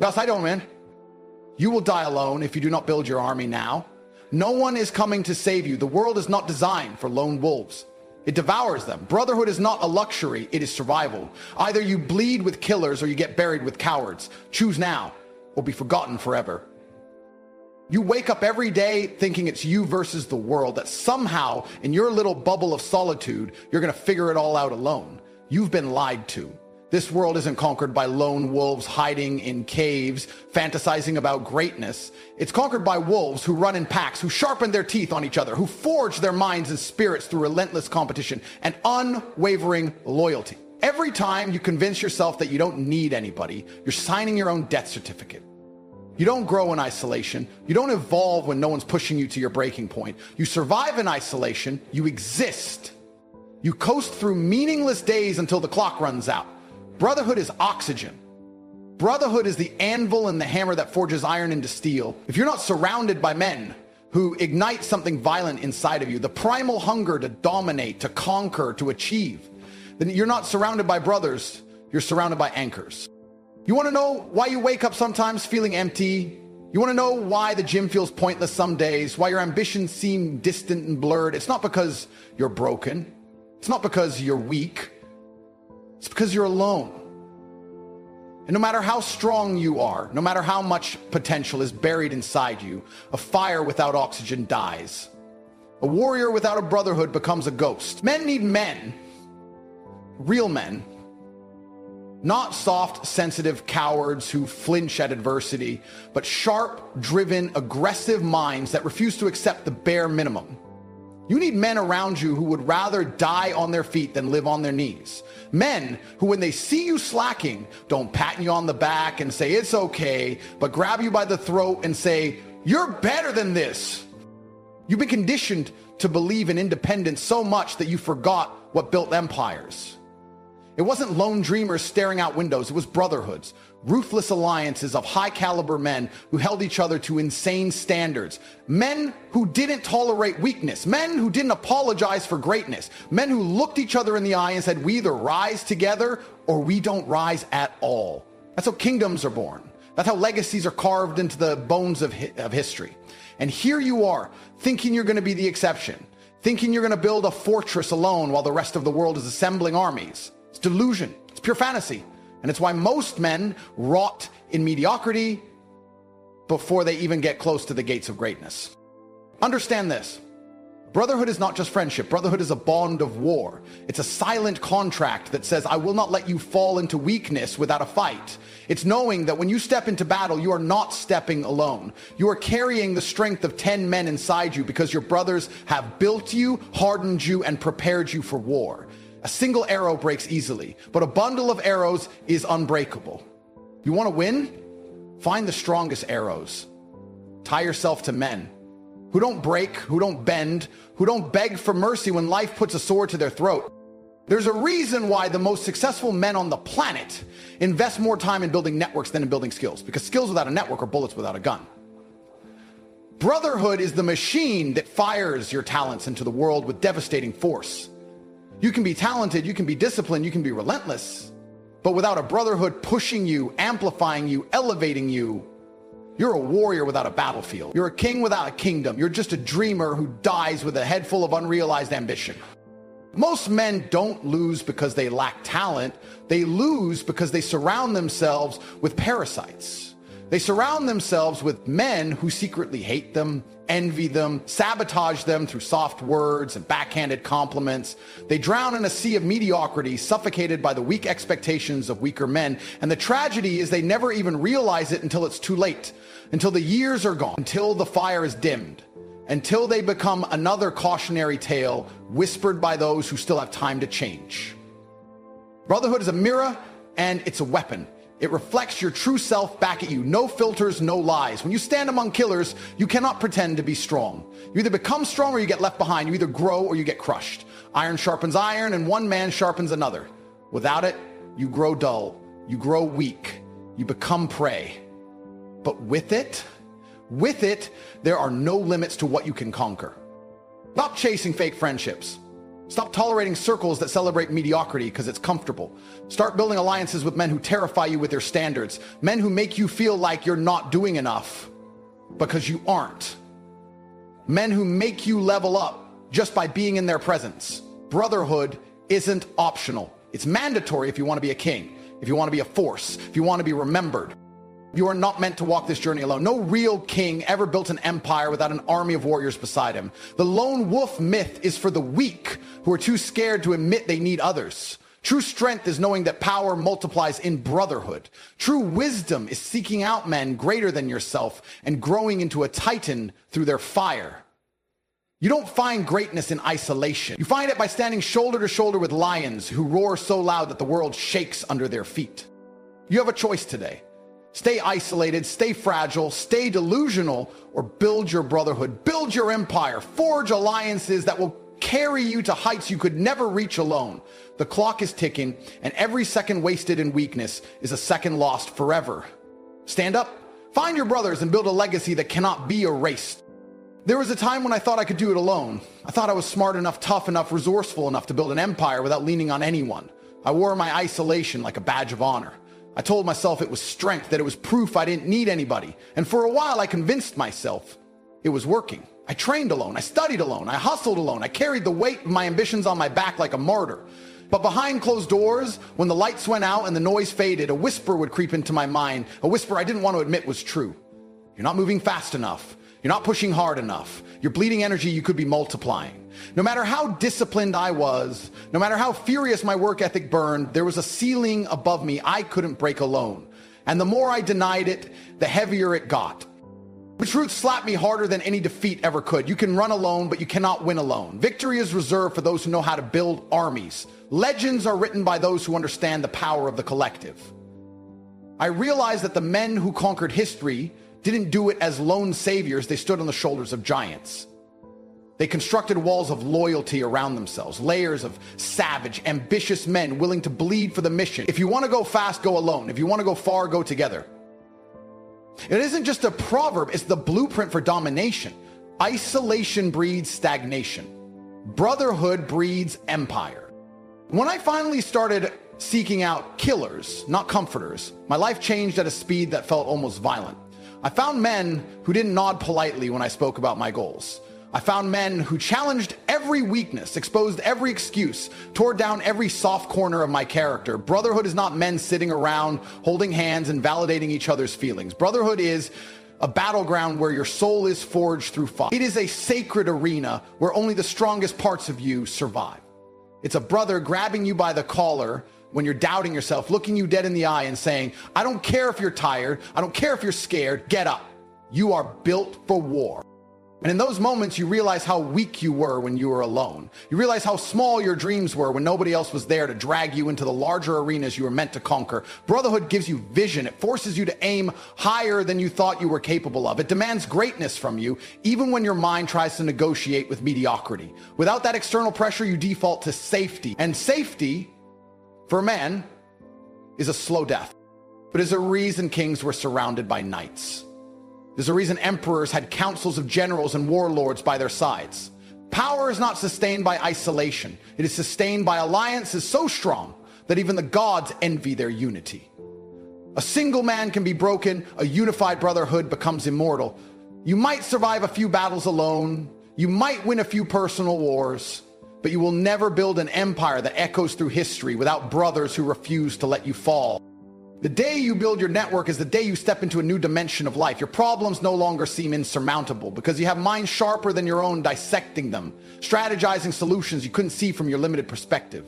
Thus, I don't win. You will die alone if you do not build your army now. No one is coming to save you. The world is not designed for lone wolves. It devours them. Brotherhood is not a luxury, it is survival. Either you bleed with killers or you get buried with cowards. Choose now or be forgotten forever. You wake up every day thinking it's you versus the world, that somehow in your little bubble of solitude, you're going to figure it all out alone. You've been lied to. This world isn't conquered by lone wolves hiding in caves, fantasizing about greatness. It's conquered by wolves who run in packs, who sharpen their teeth on each other, who forge their minds and spirits through relentless competition and unwavering loyalty. Every time you convince yourself that you don't need anybody, you're signing your own death certificate. You don't grow in isolation. You don't evolve when no one's pushing you to your breaking point. You survive in isolation. You exist. You coast through meaningless days until the clock runs out. Brotherhood is oxygen. Brotherhood is the anvil and the hammer that forges iron into steel. If you're not surrounded by men who ignite something violent inside of you, the primal hunger to dominate, to conquer, to achieve, then you're not surrounded by brothers, you're surrounded by anchors. You want to know why you wake up sometimes feeling empty? You want to know why the gym feels pointless some days, why your ambitions seem distant and blurred? It's not because you're broken. It's not because you're weak. It's because you're alone. And no matter how strong you are, no matter how much potential is buried inside you, a fire without oxygen dies. A warrior without a brotherhood becomes a ghost. Men need men, real men, not soft, sensitive cowards who flinch at adversity, but sharp, driven, aggressive minds that refuse to accept the bare minimum. You need men around you who would rather die on their feet than live on their knees. Men who, when they see you slacking, don't pat you on the back and say, it's okay, but grab you by the throat and say, you're better than this. You've been conditioned to believe in independence so much that you forgot what built empires. It wasn't lone dreamers staring out windows, it was brotherhoods, ruthless alliances of high caliber men who held each other to insane standards. Men who didn't tolerate weakness, men who didn't apologize for greatness, men who looked each other in the eye and said, we either rise together or we don't rise at all. That's how kingdoms are born. That's how legacies are carved into the bones of history. And here you are, thinking you're going to be the exception, thinking you're going to build a fortress alone while the rest of the world is assembling armies. It's delusion. It's pure fantasy. And it's why most men rot in mediocrity before they even get close to the gates of greatness. Understand this. Brotherhood is not just friendship. Brotherhood is a bond of war. It's a silent contract that says, I will not let you fall into weakness without a fight. It's knowing that when you step into battle, you are not stepping alone. You are carrying the strength of 10 men inside you because your brothers have built you, hardened you, and prepared you for war. A single arrow breaks easily, but a bundle of arrows is unbreakable. You want to win? Find the strongest arrows. Tie yourself to men who don't break, who don't bend, who don't beg for mercy when life puts a sword to their throat. There's a reason why the most successful men on the planet invest more time in building networks than in building skills, because skills without a network are bullets without a gun. Brotherhood is the machine that fires your talents into the world with devastating force. You can be talented, you can be disciplined, you can be relentless, but without a brotherhood pushing you, amplifying you, elevating you, you're a warrior without a battlefield. You're a king without a kingdom. You're just a dreamer who dies with a head full of unrealized ambition. Most men don't lose because they lack talent. They lose because they surround themselves with parasites. They surround themselves with men who secretly hate them, envy them, sabotage them through soft words and backhanded compliments. They drown in a sea of mediocrity, suffocated by the weak expectations of weaker men. And the tragedy is they never even realize it until it's too late, until the years are gone, until the fire is dimmed, until they become another cautionary tale whispered by those who still have time to change. Brotherhood is a mirror and it's a weapon. It reflects your true self back at you. No filters, no lies. When you stand among killers, you cannot pretend to be strong. You either become strong or you get left behind. You either grow or you get crushed. Iron sharpens iron and one man sharpens another. Without it, you grow dull. You grow weak. You become prey. But with it, there are no limits to what you can conquer. Stop chasing fake friendships. Stop tolerating circles that celebrate mediocrity because it's comfortable. Start building alliances with men who terrify you with their standards. Men who make you feel like you're not doing enough because you aren't. Men who make you level up just by being in their presence. Brotherhood isn't optional. It's mandatory if you want to be a king, if you want to be a force, if you want to be remembered. You are not meant to walk this journey alone. No real king ever built an empire without an army of warriors beside him. The lone wolf myth is for the weak who are too scared to admit they need others. True strength is knowing that power multiplies in brotherhood. True wisdom is seeking out men greater than yourself and growing into a titan through their fire. You don't find greatness in isolation. You find it by standing shoulder to shoulder with lions who roar so loud that the world shakes under their feet. You have a choice today. Stay isolated, stay fragile, stay delusional, or build your brotherhood, build your empire, forge alliances that will carry you to heights you could never reach alone. The clock is ticking, and every second wasted in weakness is a second lost forever. Stand up, find your brothers, and build a legacy that cannot be erased. There was a time when I thought I could do it alone. I thought I was smart enough, tough enough, resourceful enough to build an empire without leaning on anyone. I wore my isolation like a badge of honor. I told myself it was strength, that it was proof I didn't need anybody. And for a while, I convinced myself it was working. I trained alone, I studied alone, I hustled alone, I carried the weight of my ambitions on my back like a martyr. But behind closed doors, when the lights went out and the noise faded, a whisper would creep into my mind, a whisper I didn't want to admit was true. You're not moving fast enough. You're not pushing hard enough. You're bleeding energy you could be multiplying. No matter how disciplined I was, no matter how furious my work ethic burned, there was a ceiling above me I couldn't break alone. And the more I denied it, the heavier it got. The truth slapped me harder than any defeat ever could. You can run alone, but you cannot win alone. Victory is reserved for those who know how to build armies. Legends are written by those who understand the power of the collective. I realized that the men who conquered history didn't do it as lone saviors. They stood on the shoulders of giants. They constructed walls of loyalty around themselves, layers of savage, ambitious men willing to bleed for the mission. If you want to go fast, go alone. If you want to go far, go together. It isn't just a proverb, it's the blueprint for domination. Isolation breeds stagnation. Brotherhood breeds empire. When I finally started seeking out killers, not comforters, my life changed at a speed that felt almost violent. I found men who didn't nod politely when I spoke about my goals. I found men who challenged every weakness, exposed every excuse, tore down every soft corner of my character. Brotherhood is not men sitting around, holding hands and validating each other's feelings. Brotherhood is a battleground where your soul is forged through fire. It is a sacred arena where only the strongest parts of you survive. It's a brother grabbing you by the collar when you're doubting yourself, looking you dead in the eye and saying, I don't care if you're tired, I don't care if you're scared, get up. You are built for war. And in those moments, you realize how weak you were when you were alone. You realize how small your dreams were when nobody else was there to drag you into the larger arenas you were meant to conquer. Brotherhood gives you vision. It forces you to aim higher than you thought you were capable of. It demands greatness from you, even when your mind tries to negotiate with mediocrity. Without that external pressure, you default to safety. And safety, for man, is a slow death. But there's a reason kings were surrounded by knights. There's a reason emperors had councils of generals and warlords by their sides. Power is not sustained by isolation. It is sustained by alliances so strong that even the gods envy their unity. A single man can be broken, a unified brotherhood becomes immortal. You might survive a few battles alone, you might win a few personal wars, but you will never build an empire that echoes through history without brothers who refuse to let you fall. The day you build your network is the day you step into a new dimension of life. Your problems no longer seem insurmountable because you have minds sharper than your own dissecting them, strategizing solutions you couldn't see from your limited perspective.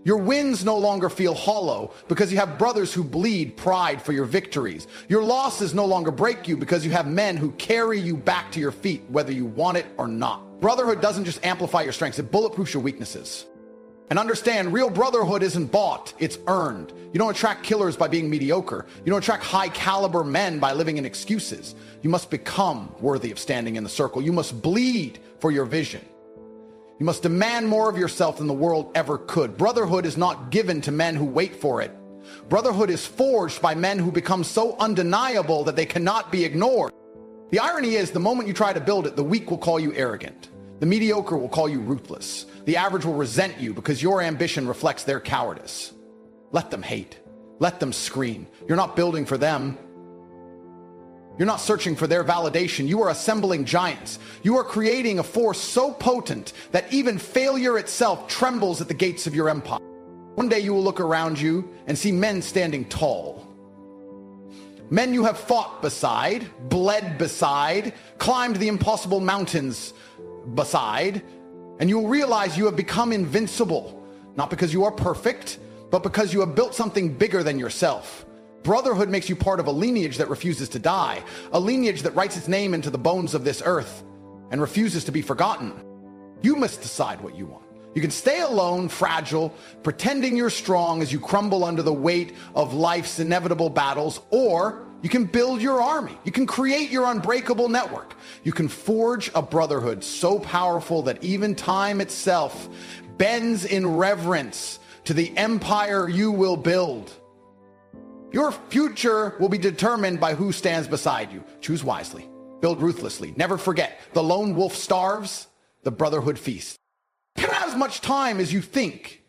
Your wins no longer feel hollow because you have brothers who bleed pride for your victories. Your losses no longer break you because you have men who carry you back to your feet whether you want it or not. Brotherhood doesn't just amplify your strengths, it bulletproofs your weaknesses. And understand, real brotherhood isn't bought, it's earned. You don't attract killers by being mediocre. You don't attract high caliber men by living in excuses. You must become worthy of standing in the circle. You must bleed for your vision. You must demand more of yourself than the world ever could. Brotherhood is not given to men who wait for it. Brotherhood is forged by men who become so undeniable that they cannot be ignored. The irony is, the moment you try to build it, the weak will call you arrogant. The mediocre will call you ruthless. The average will resent you because your ambition reflects their cowardice. Let them hate. Let them scream. You're not building for them. You're not searching for their validation. You are assembling giants. You are creating a force so potent that even failure itself trembles at the gates of your empire. One day you will look around you and see men standing tall. Men you have fought beside, bled beside, climbed the impossible mountains beside, and you will realize you have become invincible, not because you are perfect, but because you have built something bigger than yourself. Brotherhood makes you part of a lineage that refuses to die, a lineage that writes its name into the bones of this earth and refuses to be forgotten. You must decide what you want. You can stay alone, fragile, pretending you're strong as you crumble under the weight of life's inevitable battles, or you can build your army. You can create your unbreakable network. You can forge a brotherhood so powerful that even time itself bends in reverence to the empire you will build. Your future will be determined by who stands beside you. Choose wisely. Build ruthlessly. Never forget, the lone wolf starves, the brotherhood feasts. You don't have as much time as you think.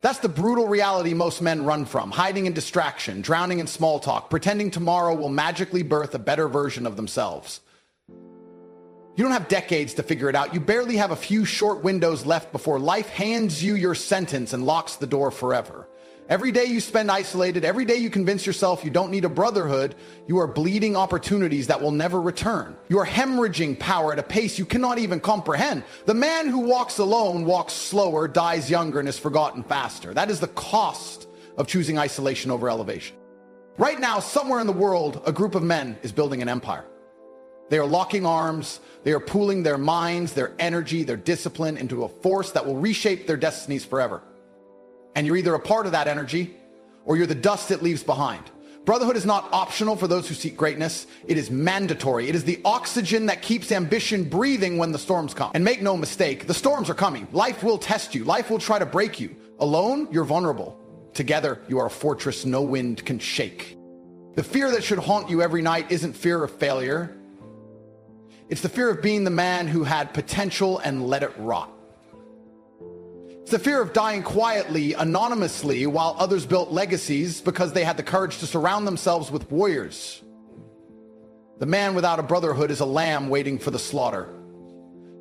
That's the brutal reality most men run from, hiding in distraction, drowning in small talk, pretending tomorrow will magically birth a better version of themselves. You don't have decades to figure it out. You barely have a few short windows left before life hands you your sentence and locks the door forever. Every day you spend isolated, every day you convince yourself you don't need a brotherhood, you are bleeding opportunities that will never return. You are hemorrhaging power at a pace you cannot even comprehend. The man who walks alone walks slower, dies younger, and is forgotten faster. That is the cost of choosing isolation over elevation. Right now, somewhere in the world, a group of men is building an empire. They are locking arms. They are pooling their minds, their energy, their discipline into a force that will reshape their destinies forever. And you're either a part of that energy or you're the dust it leaves behind. Brotherhood is not optional for those who seek greatness. It is mandatory. It is the oxygen that keeps ambition breathing when the storms come. And make no mistake, the storms are coming. Life will test you. Life will try to break you. Alone, you're vulnerable. Together, you are a fortress no wind can shake. The fear that should haunt you every night isn't fear of failure. It's the fear of being the man who had potential and let it rot. It's the fear of dying quietly, anonymously, while others built legacies because they had the courage to surround themselves with warriors. The man without a brotherhood is a lamb waiting for the slaughter.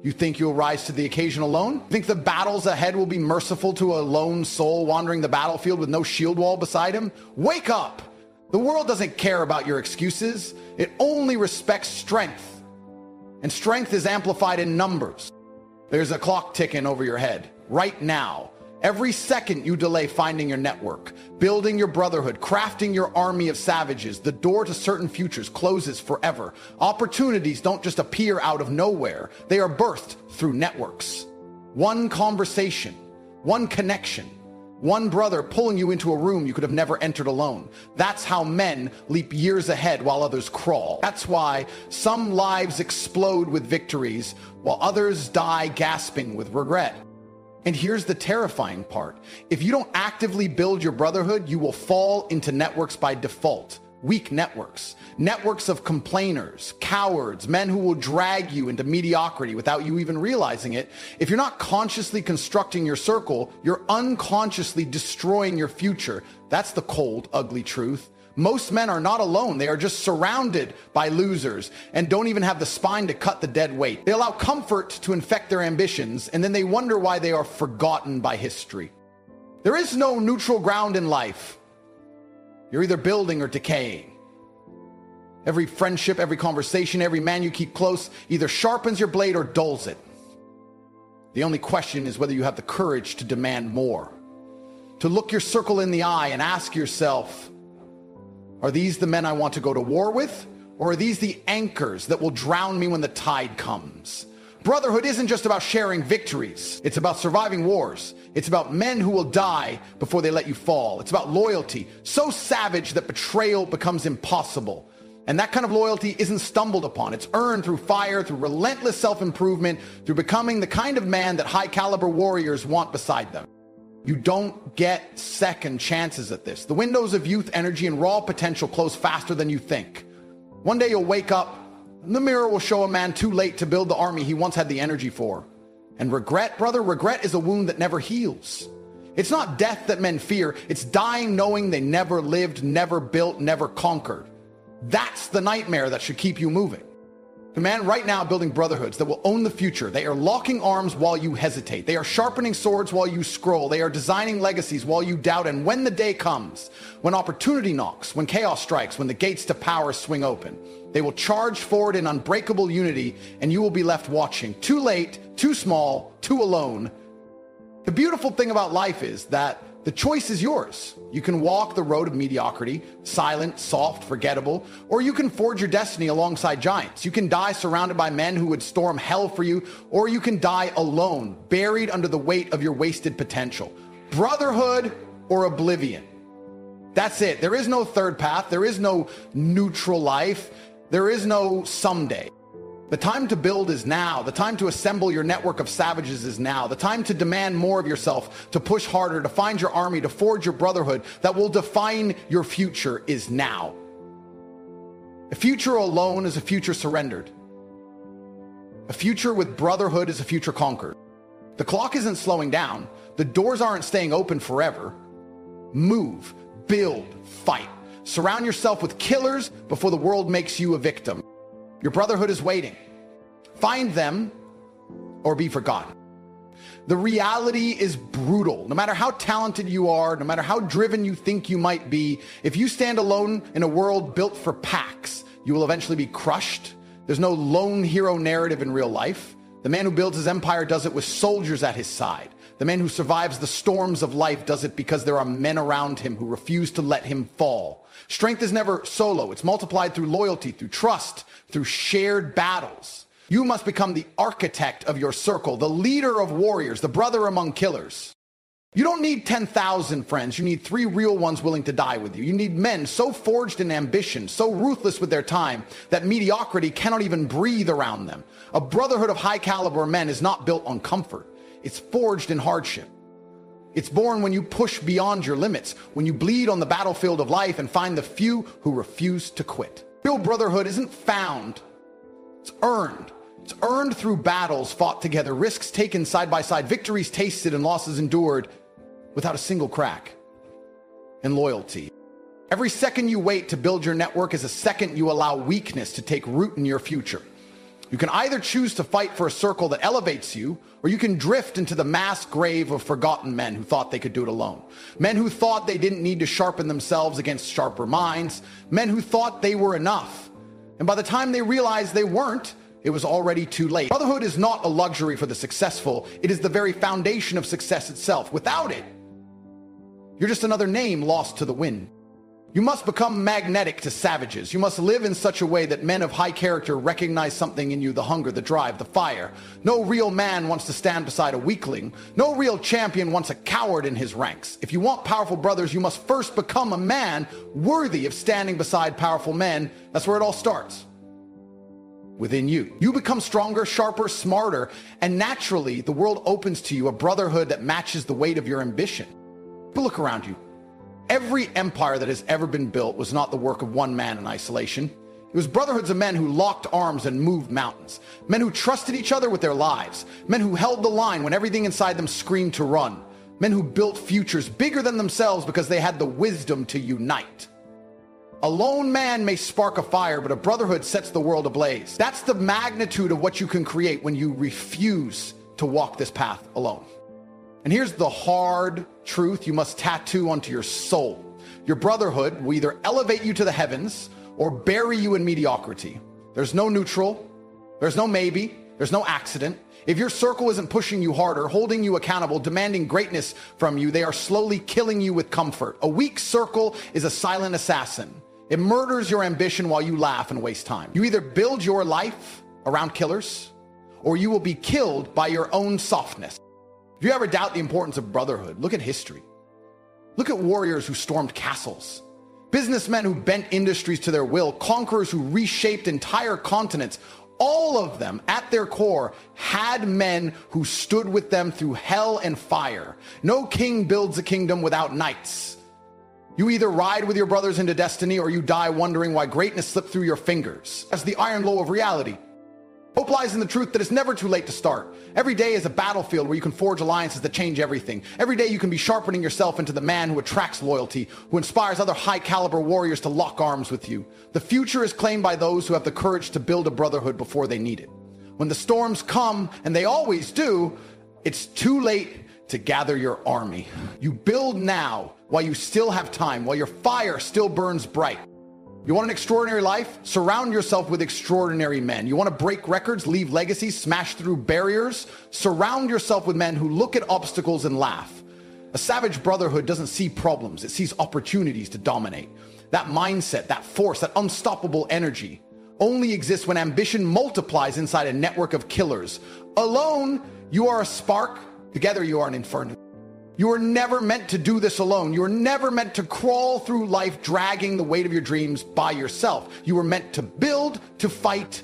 You think you'll rise to the occasion alone? Think the battles ahead will be merciful to a lone soul wandering the battlefield with no shield wall beside him? Wake up! The world doesn't care about your excuses. It only respects strength. And strength is amplified in numbers. There's a clock ticking over your head. Right now, every second you delay finding your network, building your brotherhood, crafting your army of savages, the door to certain futures closes forever. Opportunities don't just appear out of nowhere. They are birthed through networks. One conversation, one connection, one brother pulling you into a room you could have never entered alone. That's how men leap years ahead while others crawl. That's why some lives explode with victories while others die gasping with regret. And here's the terrifying part. If you don't actively build your brotherhood, you will fall into networks by default. Weak networks. Networks of complainers, cowards, men who will drag you into mediocrity without you even realizing it. If you're not consciously constructing your circle, you're unconsciously destroying your future. That's the cold, ugly truth. Most men are not alone. They are just surrounded by losers and don't even have the spine to cut the dead weight. They allow comfort to infect their ambitions, and then they wonder why they are forgotten by history. There is no neutral ground in life. You're either building or decaying. Every friendship, every conversation, every man you keep close either sharpens your blade or dulls it. The only question is whether you have the courage to demand more. To look your circle in the eye and ask yourself, are these the men I want to go to war with? Or are these the anchors that will drown me when the tide comes? Brotherhood isn't just about sharing victories. It's about surviving wars. It's about men who will die before they let you fall. It's about loyalty, so savage that betrayal becomes impossible. And that kind of loyalty isn't stumbled upon. It's earned through fire, through relentless self-improvement, through becoming the kind of man that high-caliber warriors want beside them. You don't get second chances at this. The windows of youth, energy, and raw potential close faster than you think. One day you'll wake up The mirror will show a man too late to build the army he once had the energy for. And regret, brother, regret is a wound that never heals. It's not death that men fear. It's dying knowing they never lived, never built, never conquered. That's the nightmare that should keep you moving. The man right now building brotherhoods that will own the future. They are locking arms while you hesitate. They are sharpening swords while you scroll. They are designing legacies while you doubt. And when the day comes, when opportunity knocks, when chaos strikes, when the gates to power swing open, they will charge forward in unbreakable unity, and you will be left watching. Too late, too small, too alone. The beautiful thing about life is that the choice is yours. You can walk the road of mediocrity, silent, soft, forgettable, or you can forge your destiny alongside giants. You can die surrounded by men who would storm hell for you, or you can die alone, buried under the weight of your wasted potential. Brotherhood or oblivion. That's it. There is no third path. There is no neutral life. There is no someday. The time to build is now. The time to assemble your network of savages is now. The time to demand more of yourself, to push harder, to find your army, to forge your brotherhood that will define your future is now. A future alone is a future surrendered. A future with brotherhood is a future conquered. The clock isn't slowing down. The doors aren't staying open forever. Move, build, fight. Surround yourself with killers before the world makes you a victim. Your brotherhood is waiting. Find them or be forgotten. The reality is brutal. No matter how talented you are, no matter how driven you think you might be, if you stand alone in a world built for packs, you will eventually be crushed. There's no lone hero narrative in real life. The man who builds his empire does it with soldiers at his side. The man who survives the storms of life does it because there are men around him who refuse to let him fall. Strength is never solo. It's multiplied through loyalty, through trust, through shared battles. You must become the architect of your circle, the leader of warriors, the brother among killers. You don't need 10,000 friends. You need 3 real ones willing to die with you. You need men so forged in ambition, so ruthless with their time, that mediocrity cannot even breathe around them. A brotherhood of high caliber men is not built on comfort. It's forged in hardship. It's born when you push beyond your limits, when you bleed on the battlefield of life and find the few who refuse to quit. Real brotherhood isn't found, it's earned. It's earned through battles fought together, risks taken side by side, victories tasted and losses endured without a single crack. And loyalty. Every second you wait to build your network is a second you allow weakness to take root in your future. You can either choose to fight for a circle that elevates you, or you can drift into the mass grave of forgotten men who thought they could do it alone. Men who thought they didn't need to sharpen themselves against sharper minds. Men who thought they were enough. And by the time they realized they weren't, it was already too late. Brotherhood is not a luxury for the successful. It is the very foundation of success itself. Without it, you're just another name lost to the wind. You must become magnetic to savages. You must live in such a way that men of high character recognize something in you, the hunger, the drive, the fire. No real man wants to stand beside a weakling. No real champion wants a coward in his ranks. If you want powerful brothers, you must first become a man worthy of standing beside powerful men. That's where it all starts. Within you. You become stronger, sharper, smarter, and naturally the world opens to you a brotherhood that matches the weight of your ambition. But look around you. Every empire that has ever been built was not the work of one man in isolation. It was brotherhoods of men who locked arms and moved mountains. Men who trusted each other with their lives. Men who held the line when everything inside them screamed to run. Men who built futures bigger than themselves because they had the wisdom to unite. A lone man may spark a fire, but a brotherhood sets the world ablaze. That's the magnitude of what you can create when you refuse to walk this path alone. And here's the hard truth you must tattoo onto your soul. Your brotherhood will either elevate you to the heavens or bury you in mediocrity. There's no neutral. There's no maybe. There's no accident. If your circle isn't pushing you harder, holding you accountable, demanding greatness from you, they are slowly killing you with comfort. A weak circle is a silent assassin. It murders your ambition while you laugh and waste time. You either build your life around killers, or you will be killed by your own softness. If you ever doubt the importance of brotherhood, look at history. Look at warriors who stormed castles, businessmen who bent industries to their will, conquerors who reshaped entire continents. All of them, at their core, had men who stood with them through hell and fire. No king builds a kingdom without knights. You either ride with your brothers into destiny or you die wondering why greatness slipped through your fingers. That's the iron glow of reality. Hope lies in the truth that it's never too late to start. Every day is a battlefield where you can forge alliances that change everything. Every day you can be sharpening yourself into the man who attracts loyalty, who inspires other high-caliber warriors to lock arms with you. The future is claimed by those who have the courage to build a brotherhood before they need it. When the storms come, and they always do, it's too late to gather your army. You build now while you still have time, while your fire still burns bright. You want an extraordinary life? Surround yourself with extraordinary men. You want to break records, leave legacies, smash through barriers? Surround yourself with men who look at obstacles and laugh. A savage brotherhood doesn't see problems. It sees opportunities to dominate. That mindset, that force, that unstoppable energy only exists when ambition multiplies inside a network of killers. Alone, you are a spark. Together, you are an inferno. You were never meant to do this alone. You were never meant to crawl through life dragging the weight of your dreams by yourself. You were meant to build, to fight,